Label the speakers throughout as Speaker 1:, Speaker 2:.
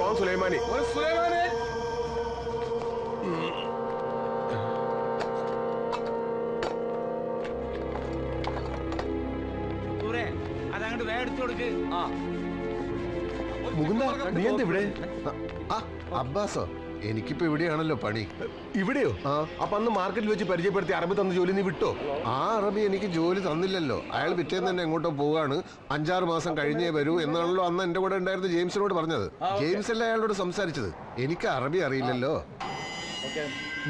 Speaker 1: Zone sulaimani.
Speaker 2: അതങ്ങോട്ട് വേഗം കൊടുക്ക്.
Speaker 1: മുകുന്ദ, നീ എന്താ ഇവിടെ?
Speaker 3: അബ്ബാസോ, എനിക്കിപ്പോ ഇവിടെയാണല്ലോ പണി.
Speaker 1: ഇവിടെയോ? അപ്പൊ അന്ന് മാർക്കറ്റിൽ വെച്ച് പരിചയപ്പെടുത്തി അറബി തന്ന ജോലി നീ വിട്ടോ?
Speaker 3: ആ അറബി എനിക്ക് ജോലി തന്നില്ലല്ലോ. അയാൾ പിറ്റേന്ന് തന്നെ എങ്ങോട്ടോ പോവാണ്, 5-6 മാസം കഴിഞ്ഞേ വരൂ എന്നാണല്ലോ അന്ന് എന്റെ കൂടെ ഉണ്ടായിരുന്ന ജെയിംസിനോട് പറഞ്ഞത്. ജെയിംസ് അല്ല അയാളോട് സംസാരിച്ചത്. എനിക്ക് അറബി അറിയില്ലല്ലോ.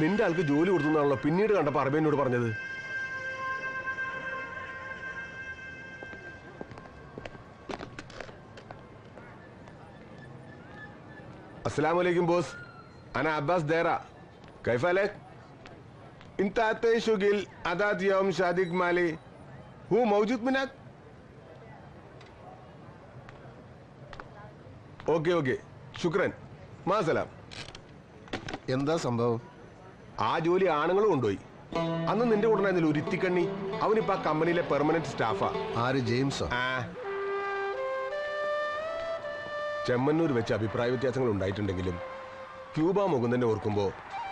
Speaker 1: നിന്റെ ആൾക്ക് ജോലി കൊടുത്തുന്നാണല്ലോ പിന്നീട് കണ്ടപ്പോ അറബി എന്നോട് പറഞ്ഞത്. अस्सलामुअलैकुम बोस, अना अब्बास देरा, कैफ हालक? इंत आते शुगिल अदात यौम शादिक माली हूँ मौजूद मिनाक? ओके ओके शुक्रन मां सलाम.
Speaker 3: എന്താ സംഭവം?
Speaker 1: ആ ജോലി ആണുങ്ങളും കൊണ്ടുപോയി. അന്ന് നിന്റെ കൂടെ ഉണ്ടായിരുന്നില്ല ഒരു ഇത്തിക്കണ്ണി, അവനിപ്പോ ആ കമ്പനിയിലെ പെർമനന്റ് സ്റ്റാഫാ.
Speaker 3: ആര്, ജെയിംസോ?
Speaker 1: ചെമ്മന്നൂർ വെച്ച് അഭിപ്രായ വ്യത്യാസങ്ങൾ ഉണ്ടായിട്ടുണ്ടെങ്കിലും ക്യൂബ മുകുന്ദനെ ഓർക്കുമ്പോൾ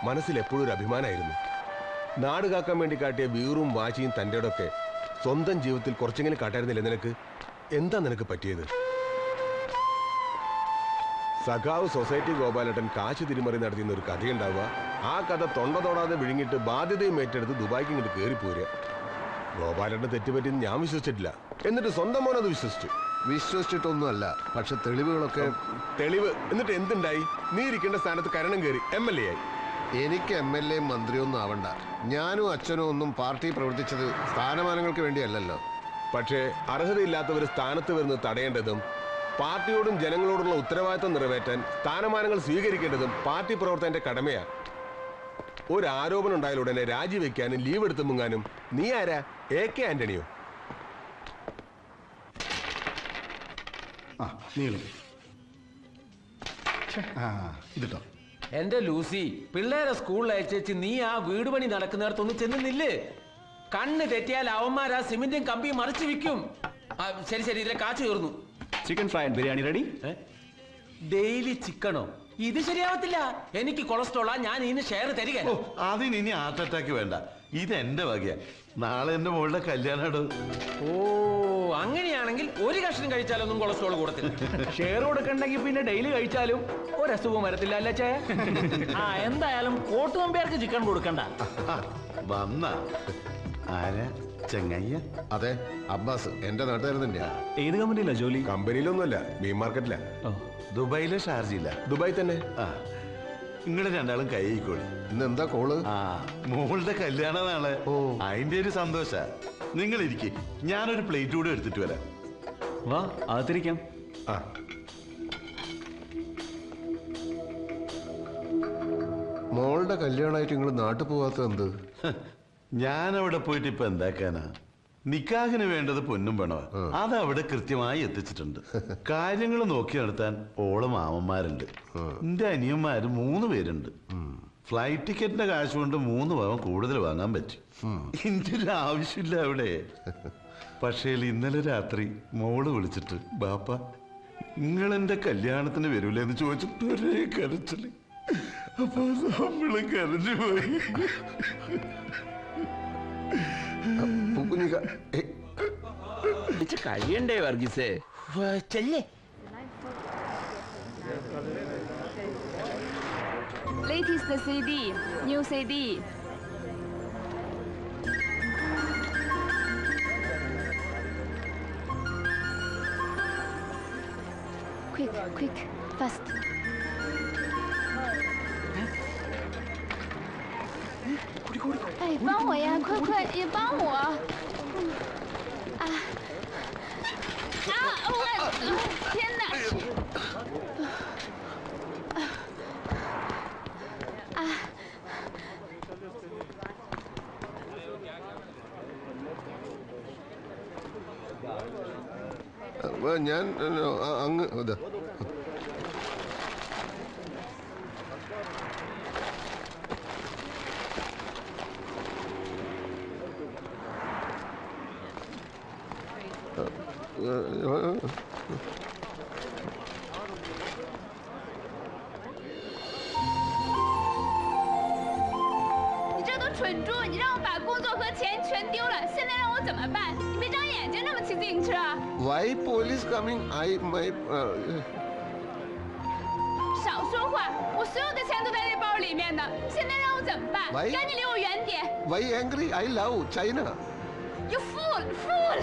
Speaker 1: മനസ്സിൽ എപ്പോഴും ഒരു അഭിമാനമായിരുന്നു. നാട് കാക്കാൻ വേണ്ടി കാട്ടിയ വീറും വാശിയും തൻ്റെയൊക്കെ സ്വന്തം ജീവിതത്തിൽ കുറച്ചെങ്കിലും കാട്ടായിരുന്നില്ല നിനക്ക്? എന്താ നിനക്ക് പറ്റിയത്? സഖാവ് സൊസൈറ്റി ഗോപാലേട്ടൻ കാശ് തിരിമറി നടത്തിയെന്ന ഒരു കഥയുണ്ടാവുക, ആ കഥ തൊണ്ട തൊടാതെ വിഴുങ്ങിട്ട് ബാധ്യതയും ഏറ്റെടുത്ത് ദുബായിക്ക് ഇങ്ങോട്ട് കയറിപ്പോരുക. ഗോപാലേട്ടന് തെറ്റുപറ്റിയെന്ന് ഞാൻ വിശ്വസിച്ചിട്ടില്ല, എന്നിട്ട് സ്വന്തം മോനത് വിശ്വസിച്ചു.
Speaker 3: വിശ്വസിച്ചിട്ടൊന്നുമല്ല, പക്ഷെ തെളിവുകളൊക്കെ.
Speaker 1: തെളിവ് എന്നിട്ട് എന്തുണ്ടായി? നീ ഇരിക്കേണ്ട സ്ഥാനത്ത് കരണം കയറി MLA ആയി.
Speaker 3: എനിക്ക് MLA മന്ത്രിയൊന്നും ആവണ്ട. ഞാനും അച്ഛനും ഒന്നും പാർട്ടി പ്രവർത്തിച്ചത് സ്ഥാനമാനങ്ങൾക്ക് വേണ്ടിയല്ലല്ലോ.
Speaker 1: പക്ഷേ അർഹതയില്ലാത്തവർ സ്ഥാനത്ത് വരുന്നത് തടയേണ്ടതും പാർട്ടിയോടും ജനങ്ങളോടുള്ള ഉത്തരവാദിത്വം നിറവേറ്റാൻ സ്ഥാനമാനങ്ങൾ സ്വീകരിക്കേണ്ടതും പാർട്ടി പ്രവർത്തകന്റെ കടമയാണ്. ഒരു ആരോപണം ഉണ്ടായാലുടനെ രാജിവെക്കാനും ലീവ് എടുത്ത് മുങ്ങാനും നീ ആരാ? AK ആന്റണിയോ?
Speaker 4: ഇതിട്ടോ.
Speaker 2: എന്റെ ലൂസി, പിള്ളേരെ സ്കൂളിൽ അയച്ചേച്ച് നീ ആ വീട് പണി നടക്കുന്നിടത്തൊന്നും ചെന്നില്ലേ? കണ്ണ് തെറ്റിയാൽ അവന്മാർ ആ സിമെന്റും കമ്പിയും മറിച്ച് വിൽക്കും. ശരി ശരി, ഇതിലെ കാച്ചു തീർന്നു.
Speaker 4: Chicken fry and biryani ready.
Speaker 2: Daily ചിക്കനോ? ഇത് ശരിയാവത്തില്ല. എനിക്ക് കൊളസ്ട്രോളാ, ഞാൻ ഇതിന് ഷെയർ തരിക.
Speaker 5: അതിന് ഇനി ഹാർട്ട് അറ്റാക്ക് വേണ്ട, ഇത് എന്റെ വകയാ. നാളെ എന്റെ മോളുടെ കല്യാണം.
Speaker 2: ഓ, അങ്ങനെയാണെങ്കിൽ ഒരു കഷ്ണം കഴിച്ചാലൊന്നും കൊളസ്ട്രോൾ കൂടത്തില്ല.
Speaker 4: ഷെയർ കൊടുക്കണ്ടെങ്കിൽ പിന്നെ ഡെയിലി കഴിച്ചാലും ഒരസുഖം വരത്തില്ല അല്ലേ ചേ?
Speaker 2: എന്തായാലും കോട്ട് നമ്പ്യാർക്ക് ചിക്കൻ കൊടുക്കണ്ട.
Speaker 5: വന്ന ആരാ? ചെങ്ങയ്യ?
Speaker 3: അതെ, അബ്ബാസ് എന്റെ നാട്ടുകാരൻ തന്നെയാ.
Speaker 4: ഏത് കമ്പനിയിലാ ജോലി?
Speaker 1: കമ്പനിയിലൊന്നുമല്ല, മീൻ മാർക്കറ്റിലാ.
Speaker 5: ദുബായിലെ ഷാർജയില്ല?
Speaker 1: ദുബായ് തന്നെ.
Speaker 5: നിങ്ങള് രണ്ടാളും കൈക്കോളി.
Speaker 3: ഇന്ന് എന്താ കോള്?
Speaker 5: മോളുടെ കല്യാണ നാളെ. അതിന്റെ ഒരു സന്തോഷ. നിങ്ങൾ ഇരിക്കും, ഞാനൊരു പ്ലേറ്റ് കൂടെ എടുത്തിട്ട് വരാം.
Speaker 4: വാ, അകത്തിരിക്കാം.
Speaker 3: മോളുടെ കല്യാണമായിട്ട് നിങ്ങൾ നാട്ടിൽ പോവാത്ത എന്ത്?
Speaker 5: ഞാനവിടെ പോയിട്ട് ഇപ്പൊ എന്താക്കാനാ? നിക്കാഹിന് വേണ്ടത് പൊന്നും പണവാ, അതവിടെ കൃത്യമായി എത്തിച്ചിട്ടുണ്ട്. കാര്യങ്ങൾ നോക്കി നടത്താൻ ഓളം മാമന്മാരുണ്ട്. എന്റെ അനിയന്മാര് 3 പേരുണ്ട്. ഫ്ലൈറ്റ് ടിക്കറ്റിന്റെ കാശ് കൊണ്ട് 3 പവൻ കൂടുതൽ വാങ്ങാൻ പറ്റും. എന്റെ ഒരു ആവശ്യമില്ല അവിടെ. പക്ഷേ ഇന്നലെ രാത്രി മോള് വിളിച്ചിട്ട്, ബാപ്പ നിങ്ങളെന്റെ കല്യാണത്തിന് വരൂലെന്ന് ചോദിച്ചിട്ട് ഒരേ കരച്ചില്. അപ്പൊ നമ്മള് കരഞ്ഞു പോയി.
Speaker 2: കഴിയണ്ടേ വർഗീസേ? ചെല്ലേ.
Speaker 6: Latest CD, new CD. Quick, quick, fast.哎，帮我呀，快快，也帮我！啊啊！天哪！啊！ഞാൻ
Speaker 3: അങ്ങ് അതെ.
Speaker 6: 蠢猪！你让我把工作和钱全丢了，现在让我怎么办？你别长眼睛，这么骑自行车。
Speaker 3: Why police coming? My
Speaker 6: 少说话！我所有的钱都在那包里面呢，现在让我怎么办？
Speaker 3: 喂
Speaker 6: 赶紧离我远点
Speaker 3: why angry? I love China.
Speaker 6: ！You fool, fool！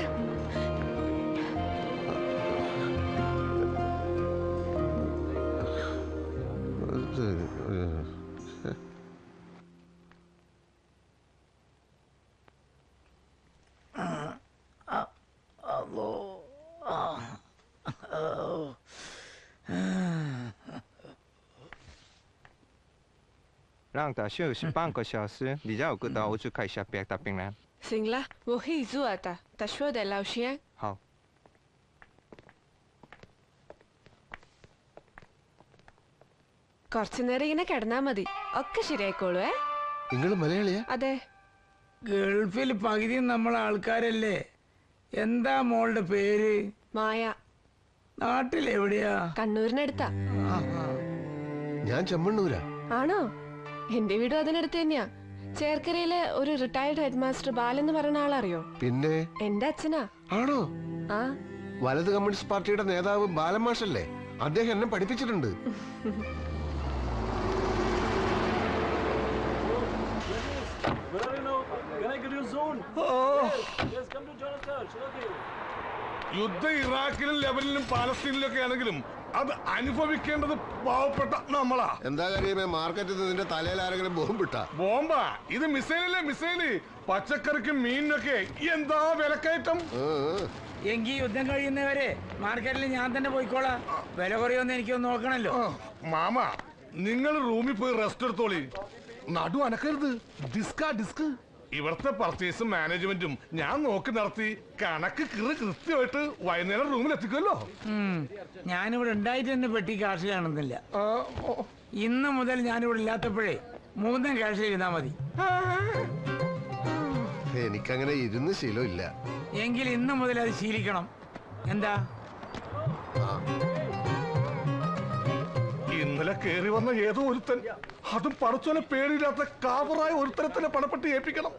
Speaker 7: 讓大約是半個小時，你讓我過到我去看一下別的病人。
Speaker 8: 行啦，我可以做的，但說得老實。
Speaker 7: 好。
Speaker 8: കുറച്ചു നേരം ഇങ്ങനെ കിടന്നാ മതി, ഒക്കെ ശരിയായിക്കോളൂ.
Speaker 3: നിങ്ങൾ മലയാളിയാ?
Speaker 8: അതെ.
Speaker 9: ഗൾഫിൽ പകുതി നമ്മളെ ആൾക്കാരല്ലേ? എന്താ മോളുടെ പേര്?
Speaker 8: മായ.
Speaker 9: നാട്ടിലെവിടെയാ?
Speaker 8: കണ്ണൂരിനടുത്താ.
Speaker 3: ഞാൻ ചെമ്മണ്ണൂരാ.
Speaker 8: ആണോ? എന്റെ വീടും അതിനടുത്ത് തന്നെയാ. ചേർക്കരയിലെ ഒരു റിട്ടയർഡ് ഹെഡ് മാസ്റ്റർ ബാലെന്ന് പറയുന്ന ആളറിയോ?
Speaker 3: പിന്നെ
Speaker 8: എന്റെ അച്ഛനാ.
Speaker 3: ആണോ?
Speaker 8: ആ.
Speaker 3: വലത് കമ്മ്യൂണിസ്റ്റ് പാർട്ടിയുടെ നേതാവ് ബാലമാഷല്ലേ? അദ്ദേഹം എന്നെ പഠിപ്പിച്ചിട്ടുണ്ട്.
Speaker 1: യുദ്ധം ഇറാഖിലും ലെബനിലും പാലസ്തീനിലും ഒക്കെ ആണെങ്കിലും അത് അനുഭവിക്കേണ്ടത് പാവപ്പെട്ട നമ്മളാ.
Speaker 3: എന്താ കാര്യമേ, മാർക്കറ്റിൽ നിന്ന് നിന്റെ തലയിൽ ആരെങ്കിലും ബോംബിട്ടാ?
Speaker 1: ബോംബാ ഇത്? മിസൈലല്ലേ മിസൈല്. പച്ചക്കറിക്കും മീനിനൊക്കെ എന്താ വിലക്കയറ്റം.
Speaker 9: എങ്കിൽ യുദ്ധം കഴിയുന്നവരെ മാർക്കറ്റിൽ ഞാൻ തന്നെ പോയിക്കോളാം. വില കുറയൊന്നും എനിക്കൊന്ന് നോക്കണല്ലോ.
Speaker 1: മാമ നിങ്ങൾ റൂമിൽ പോയി റെസ്റ്റ് എടുത്തോളി. നടു അനക്കരുത്. ഡിസ്ക് ഇവിടുത്തെ പർച്ചേസും മാനേജ്മെന്റും ഞാൻ നോക്കി നടത്തി കണക്ക് കൃത്യമായിട്ട് വൈകുന്നേരം റൂമിൽ എത്തിക്കുമല്ലോ.
Speaker 9: ഞാനിവിടെ ഉണ്ടായിട്ട് തന്നെ പെട്ടി കാശ് കാണുന്നില്ല. ഇന്ന് മുതൽ ഞാനിവിടെ ഇല്ലാത്തപ്പോഴേ മൂന്നും കാശ് ഇരുന്നാ മതി.
Speaker 3: എനിക്കങ്ങനെ ഇരുന്ന് ശീലമില്ല.
Speaker 9: എങ്കിൽ ഇന്ന് മുതൽ അത് ശീലിക്കണം. എന്താ?
Speaker 1: ഇന്നലെ കേറി വന്ന ഏതോ ഒരുത്തൻ, അതും പടച്ചോനെ പേടിയില്ലാത്ത കാവറായ ഒരുത്തരത്തിനെ പണപ്പെട്ട് ഏൽപ്പിക്കണം.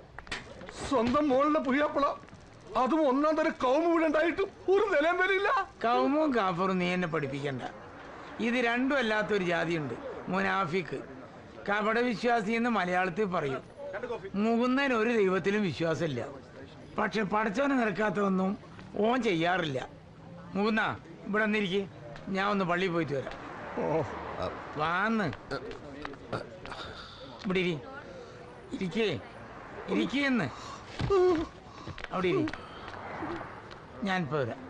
Speaker 1: സ്വന്തം മോളിലെ പുയ്യാപ്പിള, അതും ഒന്നാം തരം കൗമ ഇവിടെ ഉണ്ടായിട്ടും ഒരു നിലം വരില്ല.
Speaker 9: കൗമും കാഫറും നീ എന്നെ പഠിപ്പിക്കണ്ട. ഇത് രണ്ടും അല്ലാത്തൊരു ജാതിയുണ്ട്, മുനാഫിക്ക്. കപട വിശ്വാസി എന്ന് മലയാളത്തിൽ പറയും. മുകുന്ദൻ ഒരു ദൈവത്തിലും വിശ്വാസമില്ല. പക്ഷെ പടച്ചോനെ നിരക്കാത്തതൊന്നും ഓൻ ചെയ്യാറില്ല. മുകുന്ന ഇവിടെ വന്നിരിക്കെ, ഞാൻ ഒന്ന് പള്ളിയിൽ പോയിട്ട് വരാം. വാന്ന് ഇവിടെ ഇരിക്കേന്ന് അവിടെ ഇരി. ഞാനിപ്പോ വരാം.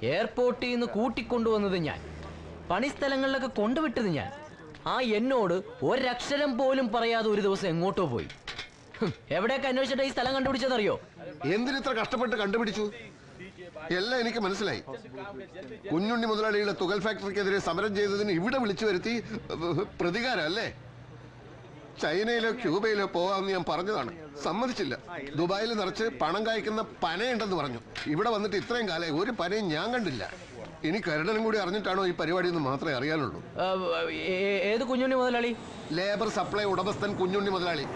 Speaker 10: എയർപോർട്ടിൽ നിന്ന് കൂട്ടിക്കൊണ്ടുവന്നത് ഞാൻ, പണിസ്ഥലങ്ങളിലൊക്കെ കൊണ്ടുവിട്ടത് ഞാൻ. ആ എന്നോട് ഒരക്ഷരം പോലും പറയാതെ ഒരു ദിവസം എങ്ങോട്ടോ പോയി. എവിടെയൊക്കെ അന്വേഷിച്ചിട്ട് ഈ സ്ഥലം കണ്ടുപിടിച്ചതറിയോ?
Speaker 3: എന്തിനിത്ര കഷ്ടപ്പെട്ട് കണ്ടുപിടിച്ചു? എല്ലാം എനിക്ക് മനസ്സിലായി. കുഞ്ഞുണ്ണി മുതലാളിയുടെ തുകൽ ഫാക്ടറിക്കെതിരെ സമരം ചെയ്തതിന് ഇവിടെ വിളിച്ചു വരുത്തി പ്രതികാരം അല്ലേ? ചൈനയിലോ ക്യൂബയിലോ പോവാമെന്ന് ഞാൻ പറഞ്ഞതാണ്, സമ്മതിച്ചില്ല. ദുബായിൽ നിറച്ച് പണം കായ്ക്കുന്ന പനയുണ്ടെന്ന് പറഞ്ഞു. ഇവിടെ വന്നിട്ട് ഇത്രയും കാലം ഒരു പനയും ഞാൻ കണ്ടില്ല. ഇനി കരുടനും കൂടി അറിഞ്ഞിട്ടാണോ ഈ പരിപാടി എന്ന് മാത്രമേ അറിയാനുള്ളൂ.
Speaker 10: ഏത് കുഞ്ഞുണ്ണി മുതലാളി?
Speaker 3: ലേബർ സപ്ലൈ ഉടമസ്ഥൻ കുഞ്ഞുണ്ണി മുതലാളി.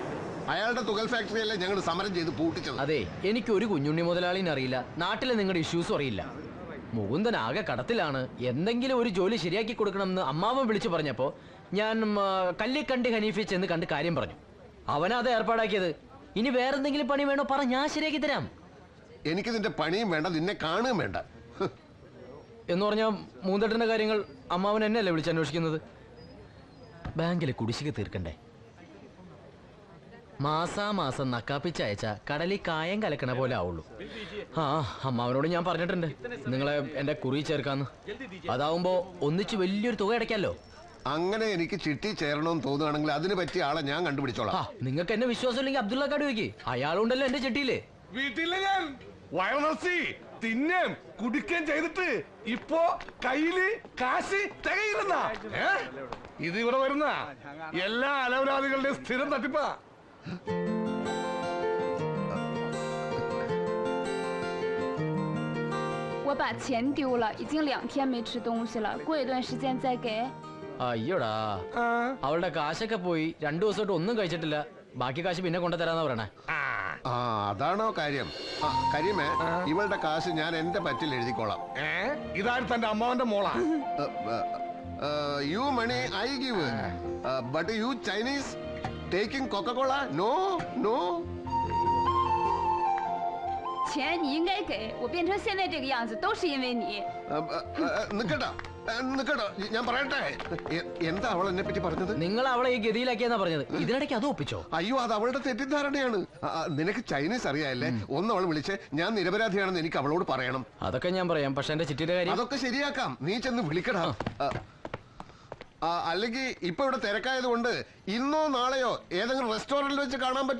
Speaker 3: അയാളുടെ തുകൽ ഫാക്ടറിയല്ലേ ഞങ്ങൾ സമരം ചെയ്ത് പൂട്ടിച്ചത്.
Speaker 10: അതെ, എനിക്ക് ഒരു കുഞ്ഞുണ്ണി മുതലാളിനെ അറിയില്ല, നാട്ടിലെ നിങ്ങളുടെ ഇഷ്യൂസും അറിയില്ല. മുകുന്ദൻ ആകെ കടത്തിലാണ്. എന്തെങ്കിലും ഒരു ജോലി ശരിയാക്കി കൊടുക്കണമെന്ന് അമ്മാവൻ വിളിച്ചു പറഞ്ഞപ്പോ ഞാൻ കല്ലിക്കണ്ടി ഹനീഫി ചെന്ന് കണ്ട് കാര്യം പറഞ്ഞു. അവനത് ഏർപ്പാടാക്കിയത്. ഇനി വേറെന്തെങ്കിലും പണി വേണോ പറ, ഞാൻ ശരിയാക്കി തരാം.
Speaker 3: എനിക്ക് നിന്റെ പണിയും വേണ്ട, നിന്നെ കാണുകയും വേണ്ട.
Speaker 10: എന്ന് പറഞ്ഞാൽ മൂന്നെട്ടിന്റെ കാര്യങ്ങൾ അമ്മാവൻ എന്നെയല്ലേ വിളിച്ചന്വേഷിക്കുന്നത്? ബാങ്കിലെ കുടിശ്ശിക തീർക്കണ്ടേ? മാസാമാസം നക്കാപ്പിച്ചയച്ച കടലിൽ കായം കലക്കണ പോലെ ആവുള്ളൂ. ആ അമ്മാവനോട് ഞാൻ പറഞ്ഞിട്ടുണ്ട് നിങ്ങളെ എന്റെ കുറി ചേർക്കാന്ന്. അതാവുമ്പോ ഒന്നിച്ച് വലിയൊരു തുക അടയ്ക്കാലോ.
Speaker 3: അങ്ങനെ എനിക്ക് ചിട്ടി ചേരണമെന്ന് തോന്നുകയാണെങ്കിൽ അതിന് പറ്റിയ ആളെ ഞാൻ കണ്ടുപിടിച്ചോളാം.
Speaker 10: നിങ്ങൾക്ക് എന്നെ വിശ്വാസം ഇല്ലെങ്കിൽ അബ്ദുള്ള കാട് വയ്ക്ക്, അയാളുണ്ടല്ലോ എന്റെ ചിട്ടിയില്.
Speaker 1: വീട്ടിലെ ഞാൻ വയറുനർച്ചി
Speaker 11: തിന്നേം കുടിക്കുകയും ചെയ്തിട്ട് ഇപ്പോ കയ്യില് കാശ് തികയില്ലെന്ന ഇത് ഇവിടെ വരുന്ന എല്ലാ അലവലാദികളുടെയും സ്ഥിരം തട്ടിപ്പാ.
Speaker 6: 我把钱丢了，已经2天没吃东西了，过一段时间再给。
Speaker 10: അയ്യോടാ അവളുടെ കാശൊക്കെ പോയി 2 ദിവസമായിട്ട് ഒന്നും കഴിച്ചിട്ടില്ല. ബാക്കി കാശ് പിന്നെ കൊണ്ടുതരാന്നാ പറയണേ.
Speaker 3: ആ അതാണോ കാര്യം? കരീമേ, ഇവളുടെ കാശ് ഞാൻ എന്റെ പറ്റിൽ എഴുതിക്കോളാം.
Speaker 11: ഇതാരും തന്റെ അമ്മാവന്റെ മോളാ.
Speaker 3: You money I give, but you Chinese taking Coca Cola? No no.
Speaker 6: 钱你应该给我，变成现在这个样子都是因为你。
Speaker 3: നിക്കട്ടോ നിക്കട്ടോ, ഞാൻ പറയട്ടെ. എന്താ അവൾ എന്നെ പറ്റി പറഞ്ഞത്?
Speaker 10: നിങ്ങൾ അവളെ ഈ ഗതിയിലാക്കിയെന്നാ പറഞ്ഞത്. ഇതിനിടയ്ക്ക് അത് ഒപ്പിച്ചോ?
Speaker 3: അയ്യോ, അത് അവളുടെ തെറ്റിദ്ധാരണയാണ്. നിനക്ക് ചൈനീസ് അറിയാല്ലേ? ഒന്ന് അവൾ വിളിച്ച് ഞാൻ നിരപരാധിയാണെന്ന് എനിക്ക് അവളോട് പറയണം.
Speaker 10: അതൊക്കെ ഞാൻ പറയാം, പക്ഷെ എന്റെ ചിറ്റിയുടെ കാര്യം
Speaker 3: അതൊക്കെ ശരിയാക്കാം. നീ ചെന്ന് വിളിക്കടാ. അല്ലെങ്കിൽ ഇപ്പൊ ഇവിടെ തിരക്കായത് കൊണ്ട് ഇന്നോ നാളെയോ ഏതെങ്കിലും റെസ്റ്റോറന്റിൽ വെച്ച് കാണാൻ പറ്റും.